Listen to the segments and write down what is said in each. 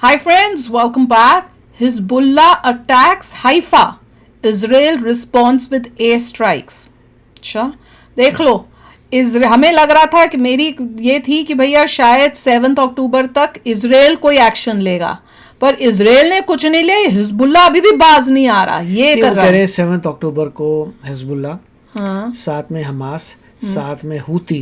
Hi friends, welcome back. Hezbollah attacks Haifa. Israel responds with air strikes. अच्छा देख लो, हमें लग रहा था कि मेरी ये थी कि भैया शायद 7 अक्टूबर तक इजराइल कोई एक्शन लेगा, पर इजराइल ने कुछ नहीं लिया। हिजबुल्ला अभी भी बाज नहीं आ रहा, ये कर रहा है। 7 अक्टूबर को हिजबुल्ला, हाँ, साथ में हमास, साथ में हूती,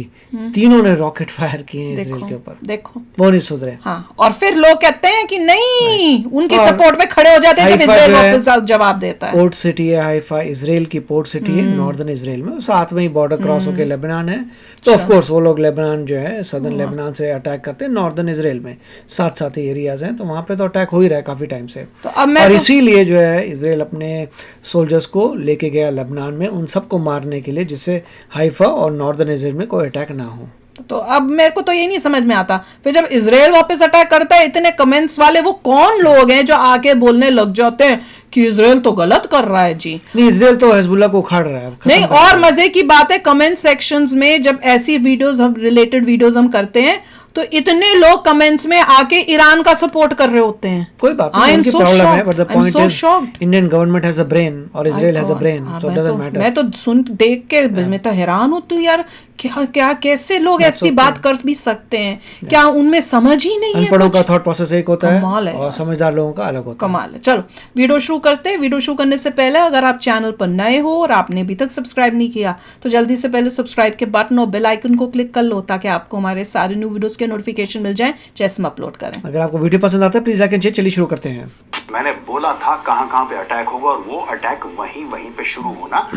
तीनों ने रॉकेट फायर किए हैं इजराइल के ऊपर। देखो वो नहीं सुधरे। हाँ, और फिर लोग कहते हैं कि नहीं, उनकी सपोर्ट में खड़े हो जाते हैं जब इजराइल वापस जवाब देता है। पोर्ट सिटी है हाइफा, इजराइल की पोर्ट सिटी है नॉर्दर्न इजराइल में, साथ में ही बॉर्डर क्रॉस होकर लेबनान है। तो ऑफ कोर्स वो लोग लेबनान जो है सदर्न लेबनान से अटैक करते हैं नॉर्दर्न इजराइल में, साथ साथ ही एरियाज हैं, तो वहां पे तो अटैक हो ही रहा है काफी टाइम से। तो अब मैं और इसीलिए जो है इजराइल अपने सोल्जर्स को लेके गया लेबनान में, उन सबको मारने के लिए, जिससे हाइफा और नॉर्दर्न इजराइल में कोई अटैक ना हो। तो अब मेरे को तो ये नहीं समझ में आता, फिर जब इजराइल वापस अटैक करता है, इतने कमेंट्स वाले वो कौन लोग हैं जो आके बोलने लग जाते हैं कि इजराइल तो गलत कर रहा है जी। नहीं, इजराइल तो हिजबुल्लाह को उखाड़ रहा है। नहीं, और मजे की बात है, कमेंट सेक्शंस में जब ऐसी वीडियोस हम रिलेटेड वीडियोस हम करते हैं तो इतने लोग कमेंट्स में आके ईरान का सपोर्ट कर रहे होते हैं। कोई बात नहीं, उनकी प्रॉब्लम है, but the point is Indian government has a brain और Israel has a brain, so it doesn't matter. मैं तो सुन देख के मैं तो हैरान होती हूँ यार, क्या क्या कैसे लोग ऐसी बात कर भी सकते हैं, क्या उनमें समझ ही नहीं है। अनपढ़ों का थॉट प्रोसेस एक होता है और समझदार लोगों का अलग होता है। कमाल है। चलो वीडियो शुरू करते हैं। वीडियो शुरू करने से पहले अगर आप चैनल पर नए हो और आपने अभी तक सब्सक्राइब नहीं किया तो जल्दी से पहले सब्सक्राइब के बटन और बेल आइकन को क्लिक कर लो, ताकि आपको हमारे सारे न्यू वीडियोस के नोटिफिकेशन मिल जाए जैसे हम अपलोड करें। अगर आपको वीडियो पसंद आता है प्लीज लाइक एंड शेयर। चलिए शुरू करते हैं। मैंने बोला था कहां पे अटैक होगा, और वो अटैक वहीं पे शुरू होना,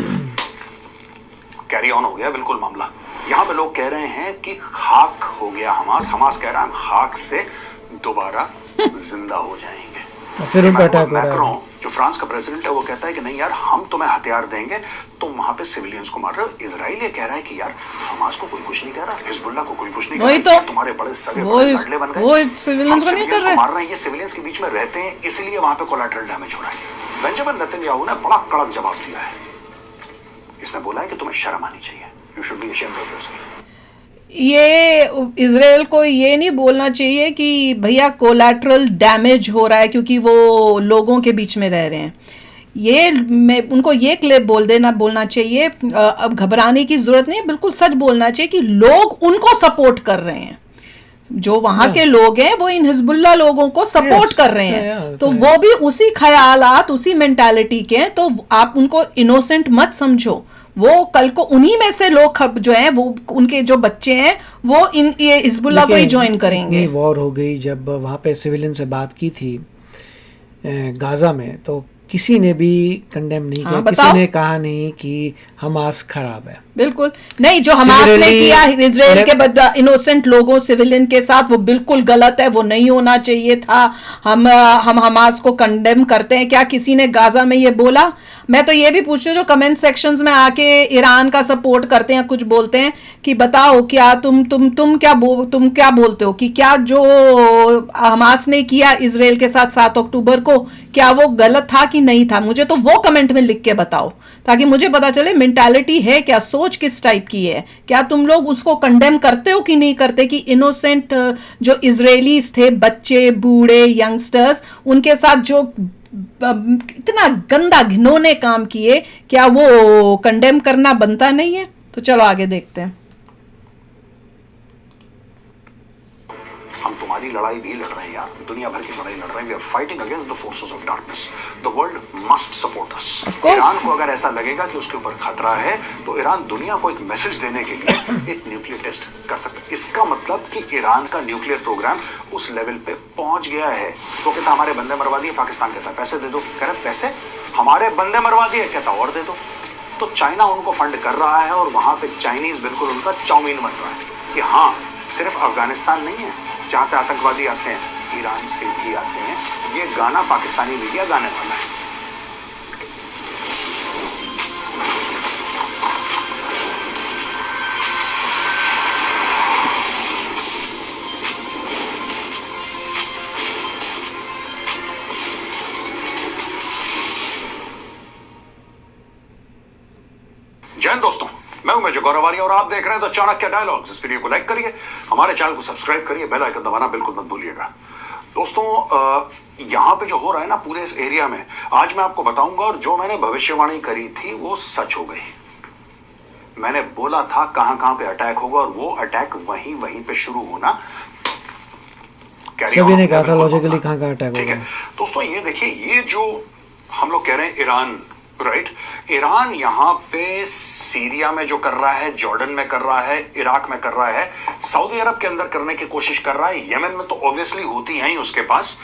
कैरी ऑन हो गया बिल्कुल मामला। यहाँ पे लोग कह रहे हैं कि खाक हो गया हमास कह रहा है हम खाक से दोबारा जिंदा हो जाएंगे। और फिर उन पे अटैक हो रहा है। जो फ्रांस का प्रेसिडेंट है वो कहता है कि नहीं यार, हम तुम्हें हथियार देंगे, तुम वहां पे सिविलियंस को मार रहे हो। इजराइल ये कह रहा है कि यार हमास को कोई कुछ नहीं कह रहा, हिजबुल्लाह को कोई कुछ नहीं कह रहा, तो तुम्हारे बड़े सगे लड़ले बन गए, वो सिविलियंस को नहीं कर रहे, मार रहे हैं। ये सिविलियंस के बीच में रहते हैं, इसलिए वहां पे कोलैटरल डैमेज हो रहा है। बेंजामिन नेतन्याहू ने बड़ा कड़क जवाब दिया है। इसने बोला है कि तुम्हें शर्म आनी चाहिए, you should be ashamed of yourself. ये इजराइल को ये नहीं बोलना चाहिए कि भैया कोलैटरल डैमेज हो रहा है क्योंकि वो लोगों के बीच में रह रहे हैं। ये मैं उनको ये क्लिप बोलना चाहिए, अब घबराने की जरूरत नहीं है, बिल्कुल सच बोलना चाहिए कि लोग उनको सपोर्ट कर रहे हैं। जो वहां के लोग हैं वो इन हिजबुल्लाह लोगों को सपोर्ट कर रहे हैं, तो वो भी उसी ख्यालात, उसी मेंटालिटी के हैं। तो आप उनको इनोसेंट मत समझो, वो कल को उन्हीं में से लोग जो हैं, वो उनके जो बच्चे हैं वो ये हिजबुल्लाह को ही ज्वाइन करेंगे। वॉर हो गई, जब वहां पे सिविलियन से बात की थी गाजा में, तो किसी ने भी कंडेम नहीं किया, किसी ने कहा नहीं कि हमास खराब है। बिल्कुल नहीं, जो हमास ने किया इजराइल के इनोसेंट लोगों, सिविलियन के साथ, वो बिल्कुल गलत है, वो नहीं होना चाहिए था। हम हमास को कंडेम करते हैं। क्या किसी ने गाजा में ये बोला? मैं तो ये भी पूछती हूँ जो कमेंट सेक्शंस में आके ईरान का सपोर्ट करते हैं, कुछ बोलते हैं कि बताओ क्या तुम क्या बोलते हो कि क्या जो हमास ने किया इजराइल के साथ 7 अक्टूबर को, क्या वो गलत था कि नहीं था? मुझे तो वो कमेंट में लिख के बताओ, ताकि मुझे पता चले मेंटालिटी है क्या, सोच किस टाइप की है। क्या तुम लोग उसको कंडेम करते हो कि नहीं करते कि इनोसेंट जो इजरायलीज थे, बच्चे, बूढ़े, यंगस्टर्स, उनके साथ जो इतना गंदा घिनौने काम किए, क्या वो कंडेम करना बनता नहीं है? तो चलो आगे देखते हैं। हम तुम्हारी लड़ाई भी लड़ रहे हैं यार, दुनिया भर की लड़ाई लड़ रहे हैं। We are fighting against the forces of darkness. The world must support us. Iran को अगर ऐसा लगेगा कि उसके ऊपर खतरा है, तो ईरान दुनिया को एक मैसेज देने के लिए एक न्यूक्लियर टेस्ट कर सकता है। इसका मतलब कि ईरान का न्यूक्लियर प्रोग्राम उस लेवल पे पहुंच गया है। तो कहता हमारे बंदे मरवा दिए, पाकिस्तान कहता है पैसे दे दो, कह रहे पैसे, हमारे बंदे मरवा दिए, कहता और दे दो। तो चाइना उनको फंड कर रहा है, और वहां पे चाइनीज बिल्कुल उनका चाउमीन बन रहा है कि हाँ, सिर्फ अफगानिस्तान नहीं है जहां से आतंकवादी आते हैं, ईरान से भी आते हैं। ये गाना पाकिस्तानी मीडिया गाने वाला है। जय हिंद दोस्तों, मैं हूं मेजर गौरव आर्य और आप देख रहे हैं द चाणक्य डायलॉग्स। इस वीडियो को लाइक करिए, हमारे चैनल को सब्सक्राइब करिए, बेल आइकन दबाना बिल्कुल मत भूलिएगा। दोस्तों यहाँ पे जो हो रहा है ना पूरे इस एरिया में, आज मैं आपको बताऊंगा, और जो मैंने भविष्यवाणी करी थी वो सच हो गई। मैंने बोला था कहां कहां पे अटैक होगा, और वो अटैक वहीं वहीं पे शुरू होना। सभी ने कहा था लॉजिकली कहां कहां अटैक होगा। ठीक है दोस्तों, ये देखिए, ये जो हम लोग कह रहे हैं ईरान, राइट, ईरान यहाँ पे सीरिया में जो कर रहा है, जॉर्डन में कर रहा है, इराक में कर रहा है, सऊदी अरब के अंदर करने की कोशिश कर रहा है, यमन में तो ऑब्वियसली होती है ही उसके पास,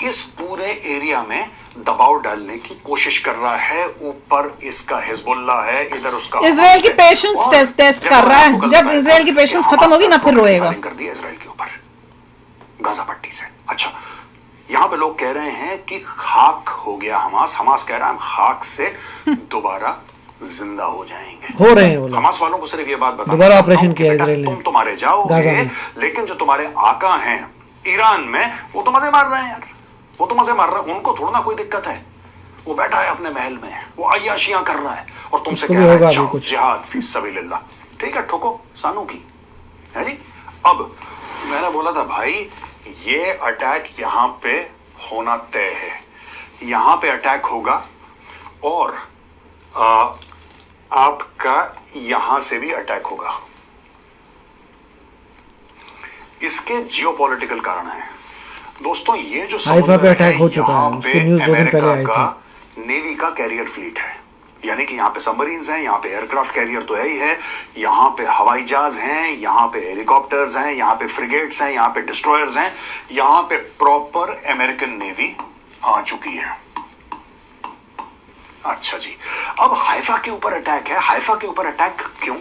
इस पूरे एरिया में दबाव डालने की कोशिश कर रहा है। ऊपर इसका हिजबुल्लाह है, इधर उसका इजराइल की पेशेंस टेस्ट कर रहा है। जब इजराइल की पेशेंस खत्म होगी ना, फिर रोएगा। कर दिया इजराइल के ऊपर गाजा पट्टी से। अच्छा, यहां पे लोग कह रहे हैं कि खाक हो गया हमास। हमास कह रहा है हम खाक से दोबारा जिंदा हो जाएंगे। हो रहे हैं वो लोग। हमास वालों को सिर्फ ये बात बता, दोबारा ऑपरेशन किया इजराइल ने, तुम तुम्हारे जाओगे, लेकिन जो तुम्हारे आका हैं ईरान में, वो तो मजे मार रहे हैं यार, वो तो मजे मार रहे हैं, उनको थोड़ा ना कोई दिक्कत है। वो बैठा है अपने महल में, वो अय्याशियां कर रहा है, और तुमसे कह रहा है जाओ जिहाद फी सबीलिल्लाह। ठीक है, ठोको सानू की है जी। अब मैंने बोला था भाई ये अटैक यहां पे होना तय है, यहां पे अटैक होगा, और आपका यहां से भी अटैक होगा। इसके जियोपॉलिटिकल कारण हैं दोस्तों। ये जो हाइफा पे अटैक हो चुका है, उसकी न्यूज़ 2 दिन पहले आई थी। नेवी का कैरियर फ्लीट है, यानी कि यहाँ पे सबमरीन्स हैं, यहाँ पे एयरक्राफ्ट कैरियर तो है ही है, यहाँ पे हवाई जहाज हैं, यहाँ पे हेलीकॉप्टर्स हैं, यहाँ पे फ्रिगेट्स हैं, यहाँ पे डिस्ट्रॉयर्स हैं, यहाँ पे प्रॉपर अमेरिकन नेवी आ चुकी है। अच्छा जी, अब हाइफा के ऊपर अटैक है। हाइफा के ऊपर अटैक क्यों?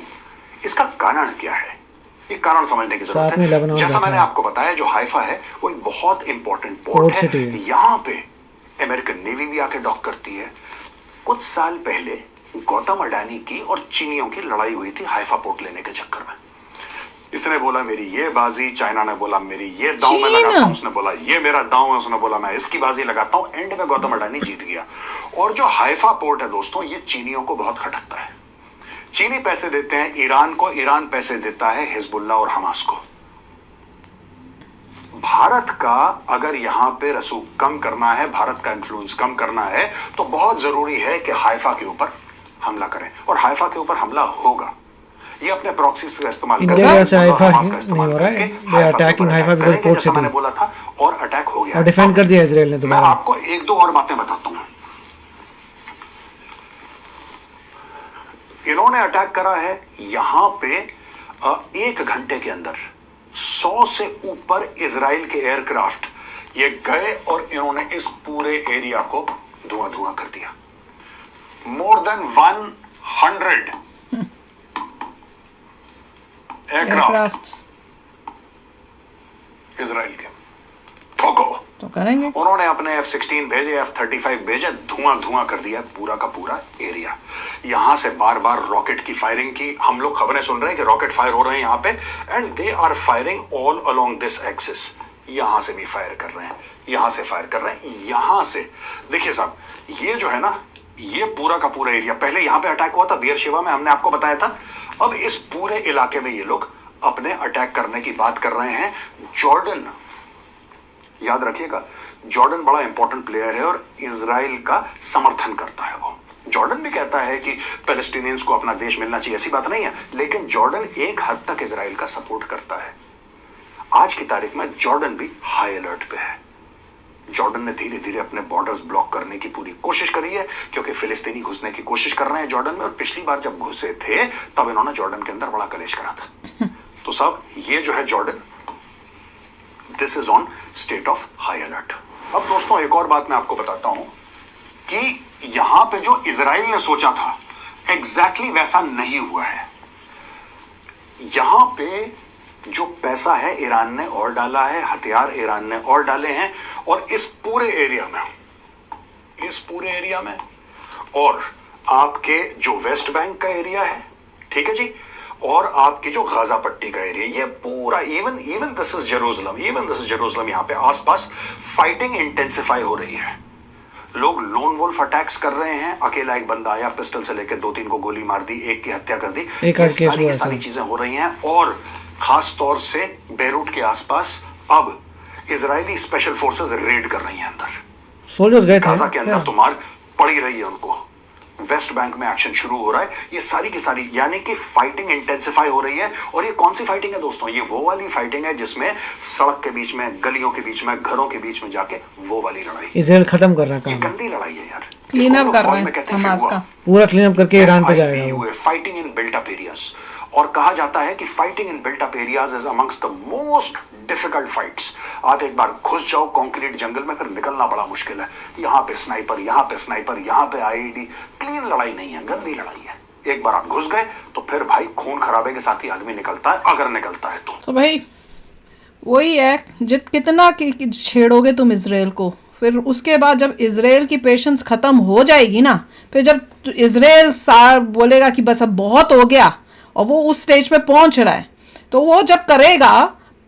इसका कारण क्या है? ये कारण समझने की जरूरत है। जैसा मैंने आपको बताया, जो हाइफा है वो एक बहुत इंपॉर्टेंट पोर्ट है। यहाँ पे अमेरिकन नेवी भी आके डॉक करती है। कुछ साल पहले गौतम अडानी की और चीनियों की लड़ाई हुई थी हाइफा पोर्ट लेने के चक्कर में। इसने बोला मेरी ये बाजी, चाइना ने बोला मेरी ये दांव मैं लगाता हूं, उसने बोला ये मेरा दांव है, उसने बोला मैं इसकी बाजी लगाता हूं। एंड में गौतम अडानी जीत गया। और जो हाइफा पोर्ट है दोस्तों, ये चीनियों को बहुत खटकता है। चीनी पैसे देते हैं ईरान को, ईरान पैसे देता है हिजबुल्लाह और हमास को। भारत का अगर यहां पे रसूख कम करना है, भारत का इन्फ्लुएंस कम करना है, तो बहुत जरूरी है कि हाइफा के ऊपर हमला करें, और हाइफा के ऊपर हमला होगा। ये अपने प्रॉक्सीज का इस्तेमाल मैंने बोला था, और अटैक हो गया, और डिफेंड कर दिया इजराइल ने दोबारा। मैं आपको एक दो और बातें बताता हूं। इन्होंने अटैक करा है यहां पे 1 घंटे के अंदर 100 से ऊपर इजराइल के एयरक्राफ्ट ये गए, और इन्होंने इस पूरे एरिया को धुआं धुआं कर दिया। मोर देन 100 एयरक्राफ्ट इजराइल के ठोको तो करेंगे। उन्होंने अपने F-16 भेजे, F-35 भेजे, धुआं धुआं कर दिया पूरा का पूरा एरिया। यहां से बार बार रॉकेट की फायरिंग की। हम लोग खबरें सुन रहे हैं कि रॉकेट फायर हो रहे हैं यहां पे, and they are firing all along this axis. यहां से भी फायर कर रहे हैं, यहां से फायर कर रहे हैं, यहां से। देखिए साहब, ये जो है ना, ये पूरा का पूरा एरिया, पहले यहां पे अटैक हुआ था बेयरशेवा में, हमने आपको बताया था। अब इस पूरे इलाके में ये लोग अपने अटैक करने की बात कर रहे हैं। जॉर्डन, याद रखिएगा, जॉर्डन बड़ा इंपॉर्टेंट प्लेयर है और इजराइल का समर्थन करता है। वो जॉर्डन भी कहता है कि पैलेस्टीनियंस को अपना देश मिलना चाहिए, ऐसी बात नहीं है, लेकिन जॉर्डन एक हद तक इजराइल का सपोर्ट करता है। आज की तारीख में जॉर्डन भी हाई अलर्ट पे है। जॉर्डन ने धीरे धीरे अपने बॉर्डर्स ब्लॉक करने की पूरी कोशिश करी है, क्योंकि फिलिस्तीनी घुसने की कोशिश कर रहे हैं जॉर्डन में, और पिछली बार जब घुसे थे तब इन्होंने जॉर्डन के अंदर बड़ा कलेश करा था। तो साहब, ये जो है Jordan, this is on state of high alert. अब दोस्तों एक और बात मैं आपको बताता हूं कि यहां पे जो इजराइल ने सोचा था एग्जैक्टली वैसा नहीं हुआ है। यहां पे जो पैसा है ईरान ने और डाला है, हथियार ईरान ने और डाले हैं, और इस पूरे एरिया में और आपके जो वेस्ट बैंक का एरिया है, ठीक है जी, और आपकी जो गाजा पट्टी का एरिया, ये पूरा इवन दिस इज जेरूसलम, यहां पे आसपास फाइटिंग इंटेंसिफाई हो रही है। लोग लोन वुल्फ अटैक्स कर रहे हैं। अकेला एक बंदा आया, पिस्टल से लेकर 2-3 को गोली मार दी, एक की हत्या कर दी। सारी चीजें हो रही हैं। और खास तौर से बेरूट के आसपास अब इजरायली स्पेशल फोर्सेस रेड कर रही हैं अंदर, सोल्जर्स गए थे गाजा के अंदर तो मार पड़ी रही है उनको, वेस्ट बैंक में एक्शन शुरू हो रहा है, ये सारी की सारी यानी कि फाइटिंग इंटेंसिफाई हो रही है। और ये कौन सी फाइटिंग है दोस्तों? ये वो वाली फाइटिंग है जिसमें सड़क के बीच में, गलियों के बीच में, घरों के बीच में जाके वो वाली लड़ाई। इजराइल खत्म कर रहा है काम, गंदी लड़ाई है यार, क्लीन अप कर रहे हैं हमास का, पूरा क्लीन अप करके ईरान पे जाएगा। Fighting in built up areas, और कहा जाता है कि fighting in built up areas is amongst the most difficult fights. आप एक बार घुस जाओ कंक्रीट जंगल में, फिर निकलना बड़ा मुश्किल है। यहाँ पे स्नाइपर, यहाँ पे स्नाइपर, यहाँ पे आईईडी। क्लीन लड़ाई नहीं है, गंदी लड़ाई है। एक बार आप घुस गए तो फिर भाई खून खराबे के साथ ही आदमी निकलता है, अगर निकलता है तो भाई वही है, कितना छेड़ोगे तुम इजराइल को, फिर उसके बाद जब इजराइल की पेशेंस खत्म हो जाएगी ना, फिर जब इजराइल बोलेगा कि बस अब बहुत हो गया और वो उस स्टेज पे पहुंच रहा है, तो वो जब करेगा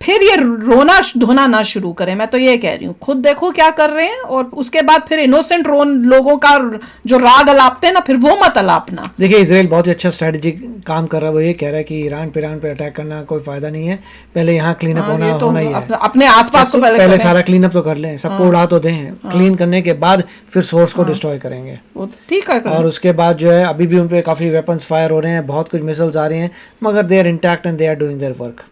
फिर ये रोना धोना ना शुरू करें। मैं तो ये कह रही हूँ, खुद देखो क्या कर रहे हैं, और उसके बाद फिर इनोसेंट लोगों का जो राग अलापते हैं ना, फिर वो मत अलापना। देखिए इजराइल बहुत ही अच्छा स्ट्रेटेजी काम कर रहा है। वो ये कह रहा है कि ईरान पे अटैक करना कोई फायदा नहीं है, पहले यहाँ क्लीन अप होना ही है। अपने आसपास तो पहले सारा क्लीन अप तो कर लें, सबको उड़ा तो दें, क्लीन करने के बाद फिर सोर्स को डिस्ट्रॉय करेंगे। ठीक है। और उसके बाद जो है अभी भी उन पे काफी वेपन्स फायर हो रहे हैं, बहुत कुछ मिसाइल्स आ रही हैं, मगर they are intact and they are doing their work.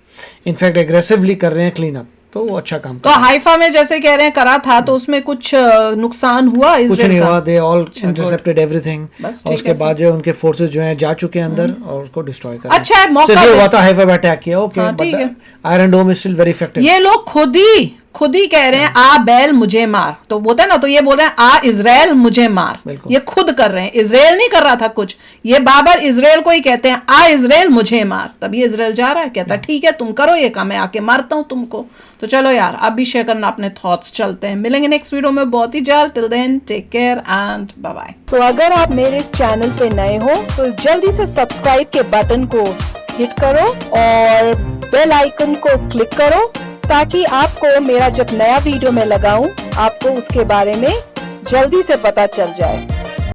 In fact aggressively कर रहे हैं क्लीन अप, तो वो अच्छा काम तो हाइफा में जैसे कह रहे हैं करा था, तो उसमें कुछ नुकसान हुआ? कुछ नहीं हुआ, दे ऑल इंटरसेप्टेड एवरीथिंग। और उसके बाद जो उनके फोर्सेस जो हैं जा चुके हैं अंदर और उसको डिस्ट्रॉय कर। अच्छा है, मौका हुआ था, हाइफा पे अटैक किया, okay, but iron dome is still very effective. ये लोग खुद ही कह रहे हैं आ बैल मुझे मार, तो बोलता है ना, तो ये बोल रहे हैं आ इजराइल मुझे मार, ये खुद कर रहे हैं, इजराइल नहीं कर रहा था कुछ, ये बाबर इजराइल को ही कहते हैं आ इजराइल मुझे मार। तब ये इजराइल जा रहा है, कहता है ठीक है तुम करो ये काम, मैं आके मारता हूं तुमको। तो चलो यार, अब भी शेयर करना अपने थॉट्स। चलते हैं, मिलेंगे नेक्स्ट वीडियो में बहुत ही जल्द। Till then take care and bye bye. तो अगर आप मेरे इस चैनल पे नए हो तो जल्दी से सब्सक्राइब के बटन को हिट करो और बेल आइकन को क्लिक करो, ताकि आपको मेरा जब नया वीडियो मैं लगाऊं आपको उसके बारे में जल्दी से पता चल जाए।